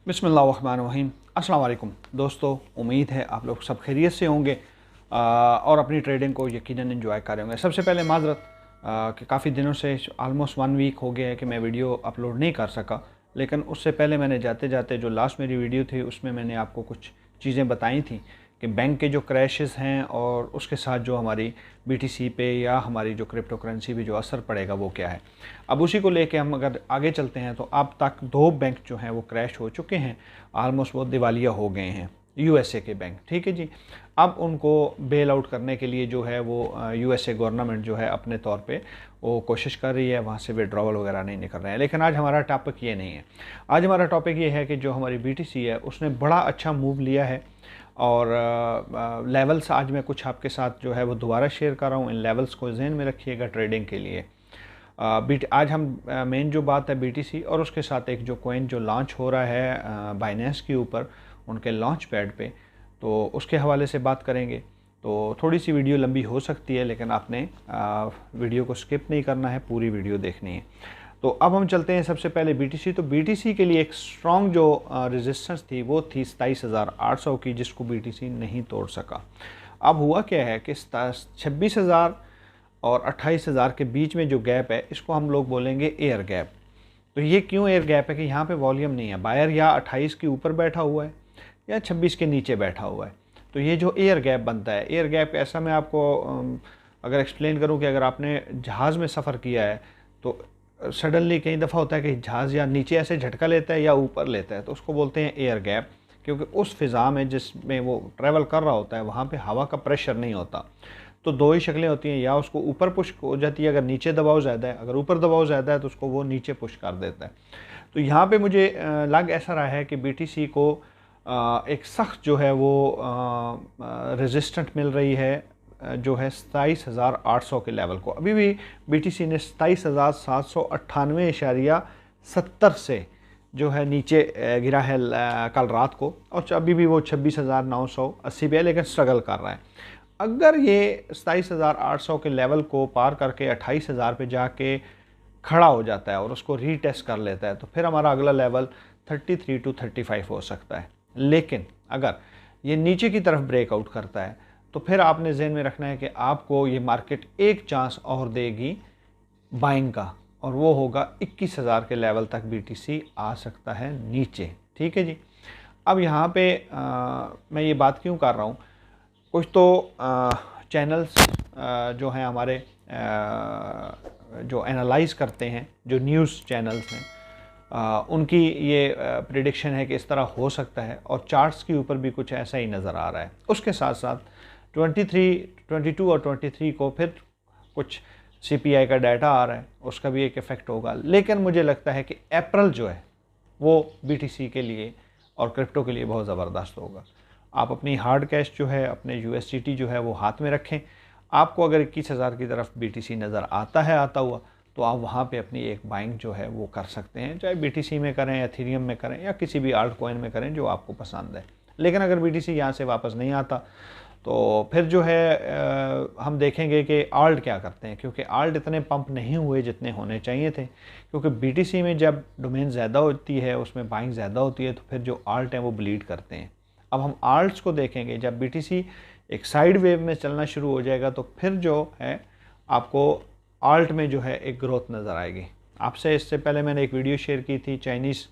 बिस्मिल्लाहिर्रहमानिर्रहीम। अस्सलाम वालेकुम दोस्तों, उम्मीद है आप लोग सब खैरियत से होंगे और अपनी ट्रेडिंग को यकीनन एंजॉय कर रहे होंगे। सबसे पहले माजरत कि काफ़ी दिनों से ऑलमोस्ट 1 वीक हो गया है कि मैं वीडियो अपलोड नहीं कर सका, लेकिन उससे पहले मैंने जाते जाते जो लास्ट मेरी वीडियो थी उसमें मैंने आपको कुछ चीज़ें बताई थी कि बैंक के जो क्रैशेस हैं और उसके साथ जो हमारी बीटीसी पे या हमारी जो क्रिप्टो करेंसी पे जो असर पड़ेगा वो क्या है। अब उसी को लेके हम अगर आगे चलते हैं तो अब तक 2 बैंक जो हैं वो क्रैश हो चुके हैं, ऑलमोस्ट वो दिवालिया हो गए हैं, यूएसए के बैंक। ठीक है जी। अब उनको बेल आउट करने के लिए जो है वो यूएसए गवर्नमेंट जो है अपने तौर पे वो कोशिश कर रही है, वहाँ से विड्रॉवल वगैरह नहीं निकल रहे हैं। लेकिन आज हमारा टॉपिक ये नहीं है। आज हमारा टॉपिक ये है कि जो हमारी बीटीसी है उसने बड़ा अच्छा मूव लिया है और लेवल्स आज मैं कुछ आपके साथ जो है वो दोबारा शेयर कर रहा हूँ। इन लेवल्स को जहन में रखिएगा ट्रेडिंग के लिए। आज हम मेन जो बात है बीटीसी और उसके साथ एक जो कॉइन जो लॉन्च हो रहा है बाइनेंस के ऊपर उनके लॉन्च पैड पे, तो उसके हवाले से बात करेंगे। तो थोड़ी सी वीडियो लंबी हो सकती है, लेकिन आपने वीडियो को स्किप नहीं करना है, पूरी वीडियो देखनी है। तो अब हम चलते हैं सबसे पहले बीटीसी। तो बीटीसी के लिए एक स्ट्रॉन्ग जो रेजिस्टेंस थी वो थी 27,800 की, जिसको बीटीसी नहीं तोड़ सका। अब हुआ क्या है कि 26,000 और 28,000 के बीच में जो गैप है इसको हम लोग बोलेंगे एयर गैप। तो ये क्यों एयर गैप है कि यहाँ पे वॉल्यूम नहीं है, बायर या 28 के ऊपर बैठा हुआ है या 26 के नीचे बैठा हुआ है। तो ये जो एयर गैप बनता है, एयर गैप ऐसा मैं आपको अगर एक्सप्लेन करूँ कि अगर आपने जहाज़ में सफ़र किया है तो सडनली कई दफ़ा होता है कि जहाज़ या नीचे ऐसे झटका लेता है या ऊपर लेता है, तो उसको बोलते हैं एयर गैप, क्योंकि उस फ़िज़ा में जिसमें वो ट्रैवल कर रहा होता है वहाँ पे हवा का प्रेशर नहीं होता। तो दो ही शक्लें होती हैं, या उसको ऊपर पुश हो जाती है अगर नीचे दबाव ज़्यादा है, अगर ऊपर दबाव ज़्यादा है तो उसको वो नीचे पुश कर देता है। तो यहाँ पे मुझे लग ऐसा रहा है कि बीटीसी को एक सख्त जो है वो रेजिस्टेंट मिल रही है जो है 27,800 के लेवल को। अभी भी बीटीसी ने 27,798.70 से जो है नीचे गिरा है कल रात को, और अभी भी वो 26,980 पे है, लेकिन स्ट्रगल कर रहा है। अगर ये 27,800 के लेवल को पार करके 28,000 पे जाके खड़ा हो जाता है और उसको रीटेस्ट कर लेता है तो फिर हमारा अगला लेवल 33 to 35 हो सकता है। लेकिन अगर ये नीचे की तरफ ब्रेकआउट करता है तो फिर आपने जहन में रखना है कि आपको ये मार्केट एक चांस और देगी बाइंग का, और वो होगा 21,000 के लेवल तक बीटीसी आ सकता है नीचे। ठीक है जी। अब यहाँ पे मैं ये बात क्यों कर रहा हूँ, कुछ तो चैनल्स जो हैं हमारे जो एनालाइज करते हैं, जो न्यूज़ चैनल्स हैं, उनकी ये प्रिडिक्शन है कि इस तरह हो सकता है, और चार्ट्स के ऊपर भी कुछ ऐसा ही नज़र आ रहा है। उसके साथ साथ 23, 22 और 23 को फिर कुछ सीपीआई का डाटा आ रहा है, उसका भी एक इफ़ेक्ट होगा। लेकिन मुझे लगता है कि अप्रैल जो है वो बीटीसी के लिए और क्रिप्टो के लिए बहुत ज़बरदस्त होगा। आप अपनी हार्ड कैश जो है, अपने यूएसडीटी जो है वो हाथ में रखें। आपको अगर 21,000 की तरफ बीटीसी नज़र आता है आता हुआ, तो आप वहाँ पे अपनी एक बाइंग जो है वो कर सकते हैं, चाहे बीटीसी में करें, एथेरियम में करें, या किसी भी आल्ट कॉइन में करें जो आपको पसंद है। लेकिन अगर बीटीसी यहाँ से वापस नहीं आता तो फिर जो है हम देखेंगे कि आल्ट क्या करते हैं, क्योंकि आल्ट इतने पंप नहीं हुए जितने होने चाहिए थे। क्योंकि बीटीसी में जब डोमेन ज़्यादा होती है, उसमें बाइंग ज़्यादा होती है, तो फिर जो आल्ट हैं वो ब्लीड करते हैं। अब हम आल्ट्स को देखेंगे, जब बीटीसी एक साइड वेव में चलना शुरू हो जाएगा तो फिर जो है आपको आल्ट में जो है एक ग्रोथ नज़र आएगी। आपसे इससे पहले मैंने एक वीडियो शेयर की थी चाइनीज़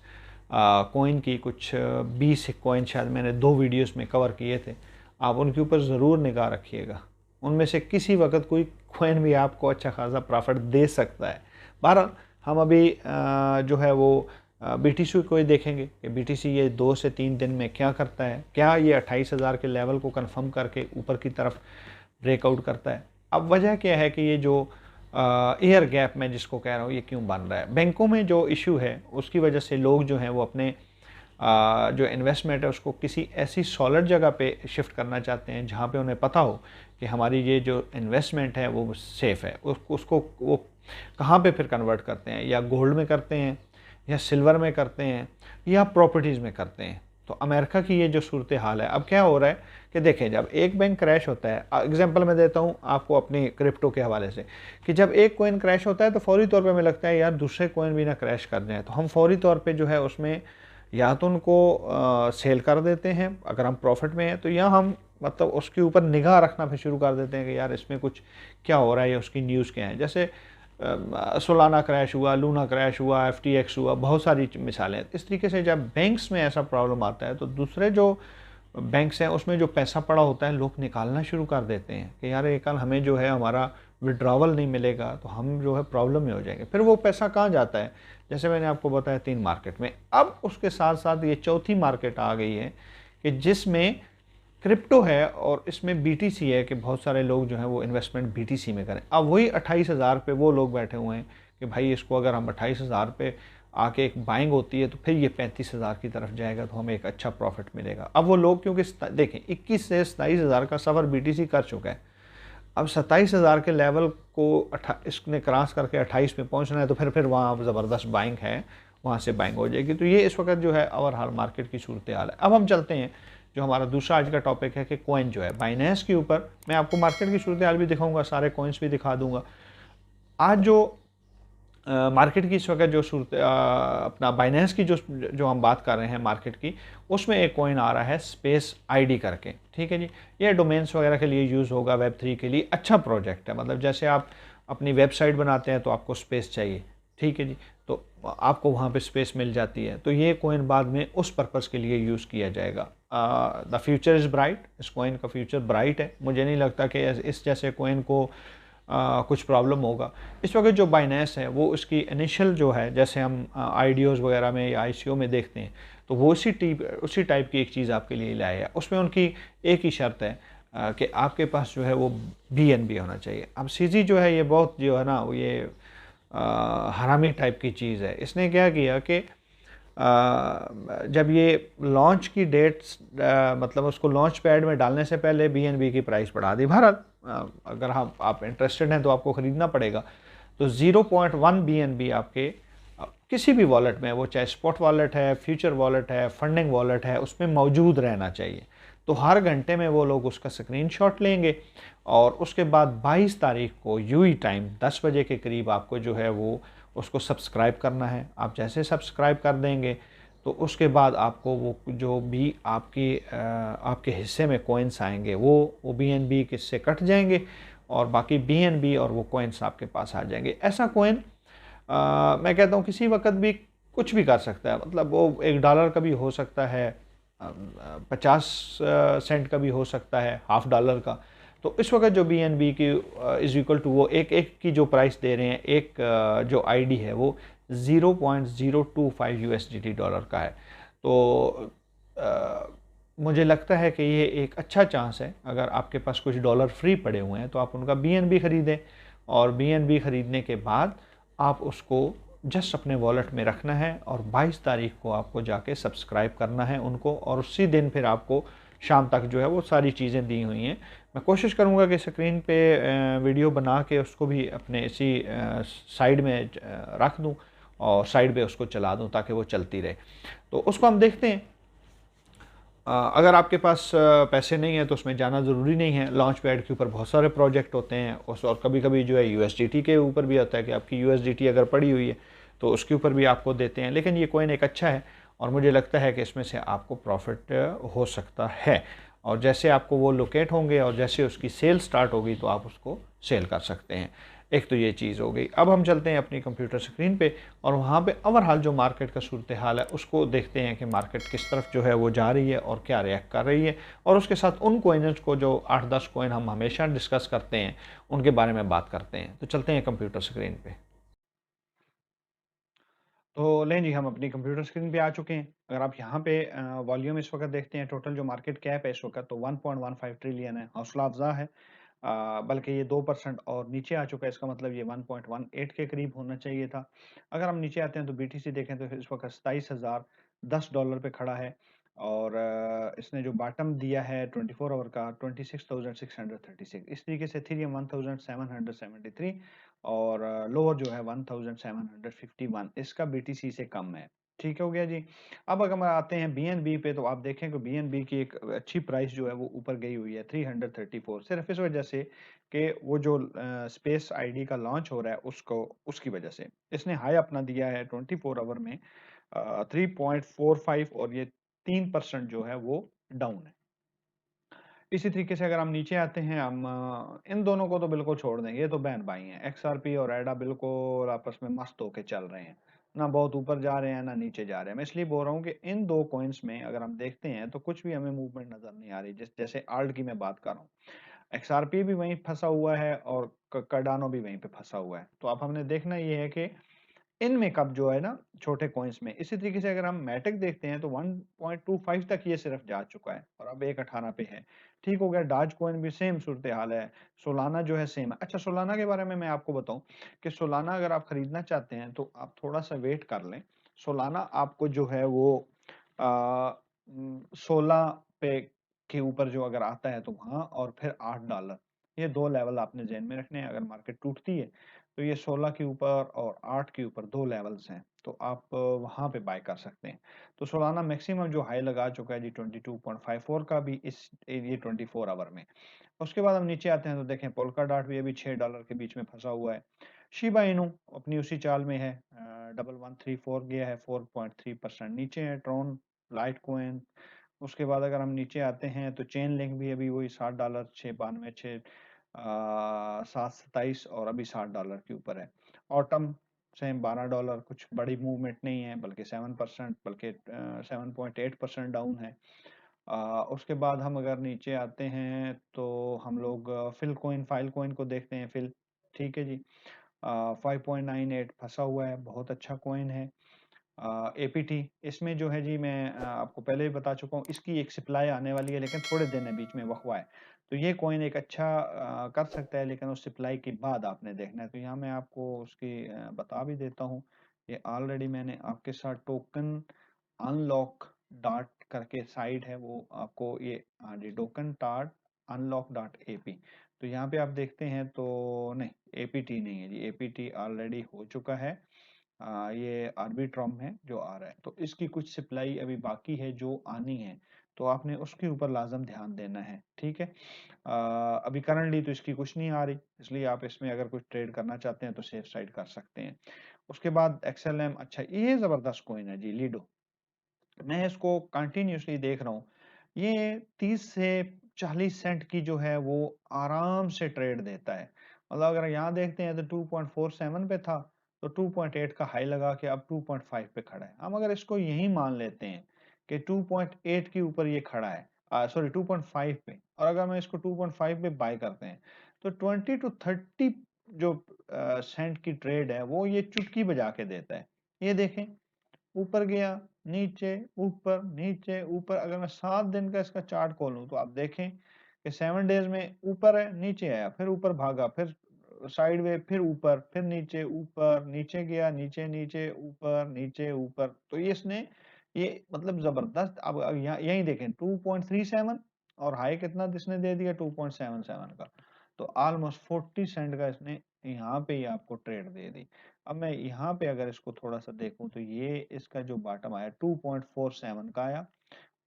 कॉइन की, कुछ 20 कॉइन शायद मैंने 2 वीडियोस में कवर किए थे। आप उनके ऊपर ज़रूर निगाह रखिएगा, उनमें से किसी वक्त कोई कॉइन भी आपको अच्छा खासा प्रॉफिट दे सकता है। बहरहाल हम अभी जो है वो बीटीसी को ही देखेंगे कि बीटीसी ये 2 से 3 दिन में क्या करता है, क्या ये 28,000 के लेवल को कंफर्म करके ऊपर की तरफ ब्रेकआउट करता है। अब वजह क्या है कि ये जो एयर गैप में जिसको कह रहा हूँ ये क्यों बन रहा है, बैंकों में जो इशू है उसकी वजह से लोग जो हैं वो अपने जो इन्वेस्टमेंट है उसको किसी ऐसी सॉलिड जगह पे शिफ्ट करना चाहते हैं जहाँ पे उन्हें पता हो कि हमारी ये जो इन्वेस्टमेंट है वो सेफ़ है। उसको वो कहाँ पे फिर कन्वर्ट करते हैं, या गोल्ड में करते हैं, या सिल्वर में करते हैं, या प्रॉपर्टीज़ में करते हैं। तो अमेरिका की ये जो सूरत हाल है, अब क्या हो रहा है कि देखें, जब एक बैंक क्रैश होता है, एग्जांपल मैं देता हूँ आपको अपनी क्रिप्टो के हवाले से, कि जब एक कॉइन क्रैश होता है तो फौरी तौर पे हमें लगता है यार दूसरे कॉइन भी ना क्रैश कर जाए, तो हम फौरी तौर पे जो है उसमें या तो उनको सेल कर देते हैं अगर हम प्रॉफिट में हैं तो, या हम मतलब उसके ऊपर निगाह रखना फिर शुरू कर देते हैं कि यार इसमें कुछ क्या हो रहा है या उसकी न्यूज़ क्या है। जैसे सोलाना क्रैश हुआ, लूना क्रैश हुआ, FTX हुआ, बहुत सारी मिसालें हैं। इस तरीके से जब बैंक्स में ऐसा प्रॉब्लम आता है तो दूसरे जो बैंक्स हैं उसमें जो पैसा पड़ा होता है लोग निकालना शुरू कर देते हैं कि यार ये कल हमें जो है हमारा विड्रॉवल नहीं मिलेगा तो हम जो है प्रॉब्लम में हो जाएंगे। फिर वो पैसा कहाँ जाता है, जैसे मैंने आपको बताया 3 मार्केट में। अब उसके साथ साथ ये चौथी मार्केट आ गई है कि जिसमें क्रिप्टो है और इसमें BTC है कि बहुत सारे लोग जो हैं वो इन्वेस्टमेंट BTC में करें। अब वही 28,000 पे वो लोग बैठे हुए हैं कि भाई इसको अगर हम 28,000 पे आके एक बाइंग होती है तो फिर ये 35,000 की तरफ जाएगा तो हमें एक अच्छा प्रॉफिट मिलेगा। अब वो लोग क्योंकि देखें 21 से 27,000 का सफ़र BTC कर चुका है, अब 27,000 के लेवल को इसने क्रॉस करके 28 में पहुंचना है तो फिर वहाँ ज़बरदस्त बाइंग है, वहाँ से बाइंग हो जाएगी। तो ये इस वक्त जो है ओवरऑल मार्केट की सूरत हाल है। अब हम चलते हैं जो हमारा दूसरा आज का टॉपिक है कि कॉइन जो है बाइनेंस के ऊपर। मैं आपको मार्केट की सूरत हाल भी दिखाऊंगा, सारे कॉइन्स भी दिखा दूंगा। आज जो मार्केट की इस वक्त जो सूरत अपना बाइनेंस की जो हम बात कर रहे हैं मार्केट की, उसमें एक कॉइन आ रहा है स्पेस आईडी करके। ठीक है जी, ये डोमेन्स वगैरह के लिए यूज़ होगा, Web3 के लिए अच्छा प्रोजेक्ट है। मतलब जैसे आप अपनी वेबसाइट बनाते हैं तो आपको स्पेस चाहिए, ठीक है जी, तो आपको वहाँ पे स्पेस मिल जाती है। तो ये कॉइन बाद में उस पर्पज़ के लिए यूज़ किया जाएगा। द फ्यूचर इज़ ब्राइट, इस कॉइन का फ्यूचर ब्राइट है। मुझे नहीं लगता कि इस जैसे कॉइन को कुछ प्रॉब्लम होगा। इस वक्त जो बाइनेंस है वो उसकी इनिशियल जो है, जैसे हम आईडीओज़ वगैरह में या ICO में देखते हैं, तो वो उसी टाइप की एक चीज़ आपके लिए लाया है। उसमें उनकी एक ही शर्त है कि आपके पास जो है वो BNB होना चाहिए। अब CZ जो है ये बहुत जो है ना वो ये हरामी टाइप की चीज़ है। इसने क्या किया कि जब ये लॉन्च की डेट्स मतलब उसको लॉन्च पैड में डालने से पहले BNB की प्राइस बढ़ा दी। बहरहाल अगर आप इंटरेस्टेड हैं तो आपको ख़रीदना पड़ेगा। तो 0.1 BNB आपके किसी भी वॉलेट में, वो चाहे स्पॉट वॉलेट है, फ्यूचर वॉलेट है, फंडिंग वॉलेट है, उसमें मौजूद रहना चाहिए। तो हर घंटे में वो लोग उसका स्क्रीनशॉट लेंगे और उसके बाद 22 तारीख को UAE टाइम 10 बजे के करीब आपको जो है वो उसको सब्सक्राइब करना है। आप जैसे सब्सक्राइब कर देंगे तो उसके बाद आपको वो जो भी आपके हिस्से में कॉइन्स आएंगे वो BNB किससे कट जाएंगे और बाकी BNB और वो कॉइन्स आपके पास आ जाएंगे। ऐसा कॉइन मैं कहता हूँ किसी वक्त भी कुछ भी कर सकता है। मतलब वो $1 का भी हो सकता है, 50 सेंट का भी हो सकता है, $1/2 का। तो इस वक्त जो BNB की इज इक्वल टू वो एक की जो प्राइस दे रहे हैं, एक जो ID है वो 0.025 USDT डॉलर का है। तो मुझे लगता है कि ये एक अच्छा चांस है। अगर आपके पास कुछ डॉलर फ्री पड़े हुए हैं तो आप उनका BNB ख़रीदें और BNB ख़रीदने के बाद आप उसको जस्ट अपने वॉलेट में रखना है और 22 तारीख को आपको जाके सब्सक्राइब करना है उनको, और उसी दिन फिर आपको शाम तक जो है वो सारी चीज़ें दी हुई हैं। मैं कोशिश करूँगा कि स्क्रीन पे वीडियो बना के उसको भी अपने इसी साइड में रख दूँ और साइड पे उसको चला दूँ ताकि वो चलती रहे। तो उसको हम देखते हैं। अगर आपके पास पैसे नहीं हैं तो उसमें जाना ज़रूरी नहीं है। लॉन्च पैड के ऊपर बहुत सारे प्रोजेक्ट होते हैं और कभी कभी जो है USDT के ऊपर भी होता है कि आपकी USDT अगर पड़ी हुई है तो उसके ऊपर भी आपको देते हैं। लेकिन ये कॉइन एक अच्छा है और मुझे लगता है कि इसमें से आपको प्रॉफिट हो सकता है। और जैसे आपको वो लोकेट होंगे और जैसे उसकी सेल स्टार्ट होगी तो आप उसको सेल कर सकते हैं। एक तो ये चीज़ हो गई। अब हम चलते हैं अपनी कंप्यूटर स्क्रीन पे और वहाँ पे ओवरऑल जो मार्केट का सूरत हाल है उसको देखते हैं कि मार्केट किस तरफ जो है वो जा रही है और क्या रिएक्ट कर रही है, और उसके साथ उन कॉइन्स को जो 8-10 कॉइन हम हमेशा डिस्कस करते हैं उनके बारे में बात करते हैं। तो चलते हैं कंप्यूटर स्क्रीन पे। तो लें जी, हम अपनी कंप्यूटर स्क्रीन पे आ चुके हैं। अगर आप यहाँ पे वॉल्यूम इस वक्त देखते हैं, टोटल जो मार्केट कैप है इस वक्त तो 1.15 ट्रिलियन है। हौसला अफजा है। बल्कि ये 2% और नीचे आ चुका है। इसका मतलब ये 1.18 के करीब होना चाहिए था। अगर हम नीचे आते हैं तो BTC देखें तो इस वक्त $27,010 पे खड़ा है और इसने जो बॉटम दिया है 24 आवर का 26,636। इस तरीके से इथेरियम 1,773 और लोअर जो है 1,751, इसका BTC से कम है। ठीक हो गया जी। अब अगर हम आते हैं BNB पे तो आप देखें कि BNB की एक अच्छी प्राइस जो है वो ऊपर गई हुई है 334, सिर्फ इस वजह से कि वो जो स्पेस आईडी का लॉन्च हो रहा है उसकी वजह से। इसने हाई अपना दिया है 24 आवर में 3.45 और ये 3% जो है वो डाउन है। इसी तरीके से अगर हम नीचे आते हैं, हम इन दोनों को तो बिल्कुल छोड़ देंगे, ये तो बहन भाई हैं। एक्सआरपी और एडा बिल्कुल आपस में मस्त होके चल रहे हैं, ना बहुत ऊपर जा रहे हैं ना नीचे जा रहे हैं। मैं इसलिए बोल रहा हूँ कि इन दो कॉइन्स में अगर हम देखते हैं तो कुछ भी हमें मूवमेंट नजर नहीं आ रही। जैसे आल्ट की मैं बात कर रहा हूँ, एक्सआरपी भी वहीं फंसा हुआ है और कार्डानो भी वहीं पे फंसा हुआ है। तो अब हमने देखना ये है कि इनमें कब जो है ना छोटे कॉइन्स में। इसी तरीके से अगर हम मैटिक देखते हैं तो 1.25 तक ये सिर्फ जा चुका है और अब 1.18 पे है। ठीक हो गया। डाज कॉइन भी सेम सूरत हाल है। सोलाना जो है सेम है। अच्छा, सोलाना के बारे में मैं आपको बताऊं कि सोलाना अगर आप खरीदना चाहते हैं तो आप थोड़ा सा वेट कर लें। सोलाना आपको जो है वो 16 पे के ऊपर जो अगर आता है तो वहां, और फिर $8, ये दो लेवल आपने ध्यान में रखने हैं। अगर मार्केट टूटती है तो ये 16 के ऊपर और 8 के ऊपर दो लेवल्स हैं, तो आप वहां पे बाय कर सकते हैं। तो सोलाना मैक्सिमम जो हाई लगा चुका है जी 22.54 का भी इस ये 24 आवर में। उसके बाद हम नीचे आते हैं तो देखें पोल्का डॉट भी अभी $6 के बीच में फंसा हुआ है। शिबा इनू अपनी उसी चाल में है, 1134 गया है, 4.3% नीचे है। ट्रोन, लाइट कोइन, उसके बाद अगर हम नीचे आते हैं तो चेन लिंक भी अभी वही $60, 692, 727 और अभी $60 के ऊपर है। ऑटम सेम $12, कुछ बड़ी मूवमेंट नहीं है, बल्कि 7%, बल्कि 7.8% डाउन है। उसके बाद हम अगर नीचे आते हैं तो हम लोग फिल कोइन, फाइल कोइन को देखते हैं। फिल, ठीक है जी, 5.98 फंसा हुआ है, बहुत अच्छा कोइन है। एपीटी, इसमें जो है जी मैं आपको पहले भी बता चुका हूँ, इसकी एक सप्लाई आने वाली है लेकिन थोड़े दिन है, बीच में वकवा है। तो ये कॉइन एक अच्छा कर सकता है, लेकिन उस सप्लाई के बाद आपने देखना है। तो यहाँ मैं आपको उसकी बता भी देता हूँ। ये ऑलरेडी मैंने आपके साथ टोकन अनलॉक डॉट करके साइट है, वो आपको ये, हाँ जी, token dot unlock dot AP. तो यहाँ पे आप देखते हैं तो नहीं, एपीटी नहीं है जी, एपीटी ऑलरेडी हो चुका है। ये आर्बिट्रॉम है जो आ रहा है, तो इसकी कुछ सप्लाई अभी बाकी है जो आनी है, तो आपने उसके ऊपर लाजम ध्यान देना है। ठीक है। अभी करंटली तो इसकी कुछ नहीं आ रही, इसलिए आप इसमें अगर कुछ ट्रेड करना चाहते हैं तो सेफ साइड कर सकते हैं। उसके बाद एक्सएलएम, अच्छा ये जबरदस्त कॉइन है जी, लीडो। मैं इसको कंटिन्यूसली देख रहा हूँ, ये 30 से 40 सेंट की जो है वो आराम से ट्रेड देता है। मतलब अगर यहाँ देखते हैं तो 2.47 पे था, तो 2.8 का हाई लगा के अब 2.5 पे खड़ा है। हम अगर इसको यही मान लेते हैं कि 2.8 के ऊपर ये खड़ा है, सॉरी 2.5 पे, और अगर मैं इसको 2.5 पे बाय करते हैं तो 20 टू 30 जो सेंट की ट्रेड है वो ये चुटकी बजा के देता है। ये देखें, ऊपर गया, नीचे, ऊपर, नीचे, ऊपर। अगर मैं 7 दिन का इसका चार्ट खोलूँ तो आप देखें कि 7 डेज में ऊपर है, नीचे आया, फिर ऊपर भागा, फिर साइडवे, फिर ऊपर, फिर नीचे, ऊपर, नीचे गया, नीचे, नीचे, ऊपर, नीचे, ऊपर। तो ये इसने, ये मतलब जबरदस्त। अब यहाँ यही देखें 2.37 और हाई कितना इसने दे दिया 2.77 का। तो ऑलमोस्ट 40 सेंट का इसने यहाँ पे ही आपको ट्रेड दे दी। अब मैं यहाँ पे अगर इसको थोड़ा सा देखूं तो ये इसका जो बॉटम आया 2.47 का आया,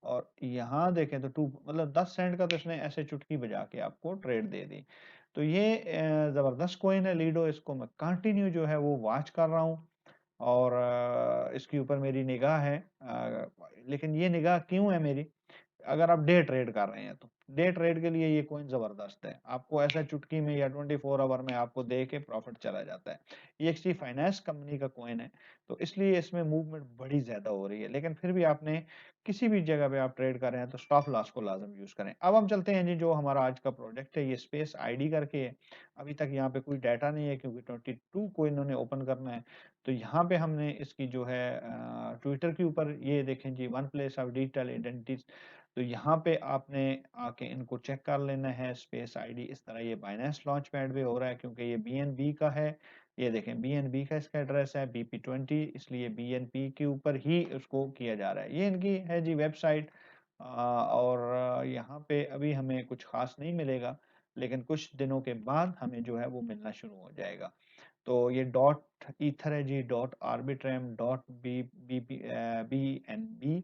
और यहाँ देखें तो 2 मतलब 10 सेंट का तो इसने ऐसे चुटकी बजा के आपको ट्रेड दे दी। तो ये जबरदस्त कॉइन है लीडो, इसको मैं कंटिन्यू जो है वो वॉच कर रहा हूँ और इसके ऊपर मेरी निगाह है। लेकिन ये निगाह क्यों है मेरी? अगर आप डे ट्रेड कर रहे हैं तो डे ट्रेड के लिए ये कॉइन जबरदस्त है। आपको ऐसा चुटकी में या 24 आवर में आपको दे के प्रॉफिट चला जाता है। EXT फाइनेंस कंपनी का कॉइन है, तो इसलिए इसमें मूवमेंट बड़ी ज्यादा हो रही है। लेकिन फिर भी आपने किसी भी जगह पे आप ट्रेड कर रहे हैं तो स्टॉप लॉस को लाजम यूज करें। अब हम चलते हैं जी, जो हमारा आज का प्रोजेक्ट है ये स्पेस आईडी करके है। अभी तक यहाँ पे कोई डाटा नहीं है क्योंकि 22 को इन्होंने ओपन करना है। तो यहाँ पे हमने इसकी जो है ट्विटर के ऊपर ये देखें जी, one place of digital identity. तो यहाँ पे आपने आके इनको चेक कर लेना है। स्पेस आईडी इस तरह ये बाइनेंस लॉन्च पैड पे हो रहा है क्योंकि ये बीएनबी का है। ये देखें बीएनबी का इसका एड्रेस है BP20, इसलिए बीएनबी के ऊपर ही उसको किया जा रहा है। ये इनकी है जी वेबसाइट। और यहाँ पे अभी हमें कुछ खास नहीं मिलेगा, लेकिन कुछ दिनों के बाद हमें जो है वो मिलना शुरू हो जाएगा। तो ये डॉट ईथर है जी, डॉट आर्बिट्रम, डॉट BNB।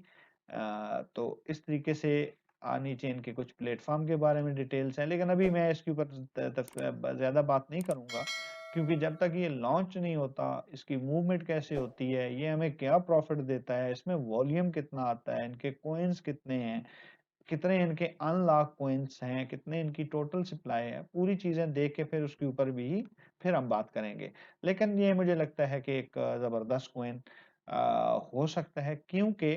तो इस तरीके से नीचे इनके कुछ प्लेटफॉर्म के बारे में डिटेल्स हैं, लेकिन अभी मैं इसके ऊपर ज्यादा बात नहीं करूंगा। क्योंकि जब तक ये लॉन्च नहीं होता, इसकी मूवमेंट कैसे होती है, ये हमें क्या प्रॉफ़िट देता है, इसमें वॉल्यूम कितना आता है, इनके कॉइन्स कितने हैं, कितने इनके अनलॉक कॉइन्स हैं, कितने इनकी टोटल सप्लाई है, पूरी चीज़ें देख के फिर उसके ऊपर भी फिर हम बात करेंगे। लेकिन ये मुझे लगता है कि एक ज़बरदस्त कॉइन हो सकता है, क्योंकि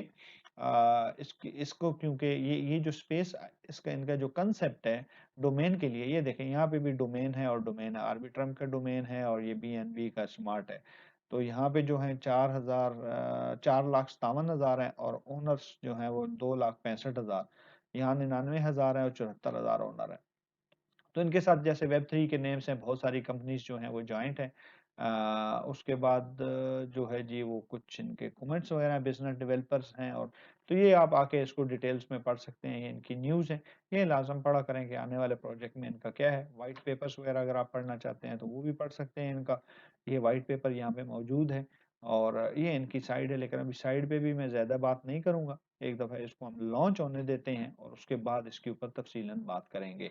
इसको क्योंकि ये जो स्पेस इसका इनका जो कांसेप्ट है डोमेन के लिए, ये देखें यहाँ पे भी डोमेन है और डोमेन आर्बिट्रम का डोमेन है और ये बीएनबी का स्मार्ट है। तो यहाँ पे जो है 4,57,000 हैं और ओनर्स जो हैं वो 2,65,000, यहाँ 99,000 है और 74,000 ओनर है। तो इनके साथ जैसे वेब थ्री के नेम्स हैं, बहुत सारी कंपनीज जो हैं वो जॉइंट हैं। उसके बाद जो है जी वो कुछ इनके कमेंट्स वगैरह बिजनेस डेवलपर्स हैं, और तो ये आप आके इसको डिटेल्स में पढ़ सकते हैं, ये इनकी न्यूज़ है। ये लाजम पढ़ा करें कि आने वाले प्रोजेक्ट में इनका क्या है। वाइट पेपर्स वगैरह अगर आप पढ़ना चाहते हैं तो वो भी पढ़ सकते हैं इनका। ये वाइट पेपर यहाँ पे मौजूद है और ये इनकी साइड है, लेकिन अभी साइड पे भी मैं ज़्यादा बात नहीं करूँगा। एक दफ़ा इसको हम लॉन्च होने देते हैं और उसके बाद इसके ऊपर तफसीलन बात करेंगे।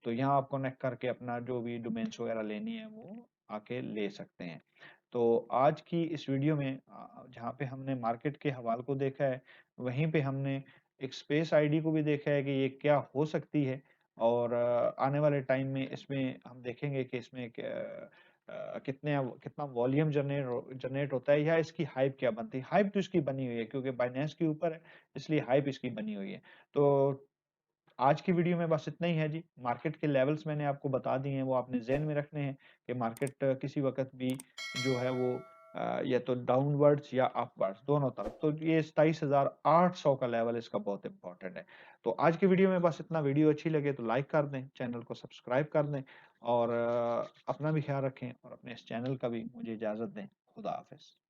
तो यहाँ आप कनेक्ट करके अपना जो भी डोमेन्स वगैरह लेनी है वो आके ले सकते हैं। तो आज की इस वीडियो में जहाँ पे हमने मार्केट के हवाल को देखा है, वहीं पे हमने एक स्पेस आईडी को भी देखा है कि ये क्या हो सकती है, और आने वाले टाइम में इसमें हम देखेंगे कि इसमें कितना वॉल्यूम जनरेट होता है या इसकी हाइप क्या बनती है। हाइप तो इसकी बनी हुई है क्योंकि बाइनेंस के ऊपर है, इसलिए हाइप इसकी बनी हुई है। तो आज की वीडियो में बस इतना ही है जी। मार्केट के लेवल्स मैंने आपको बता दिए हैं, वो आपने ज़हन में रखने हैं कि मार्केट किसी वक़्त भी जो है वो या तो डाउनवर्ड्स या अपवर्ड्स दोनों तरफ। तो ये 27,800 का लेवल इसका बहुत इम्पोर्टेंट है। तो आज की वीडियो में बस इतना। वीडियो अच्छी लगे तो लाइक कर दें, चैनल को सब्सक्राइब कर दें और अपना भी ख़्याल रखें और अपने इस चैनल का भी मुझे इजाज़त दें। खुदा हाफ़िज़।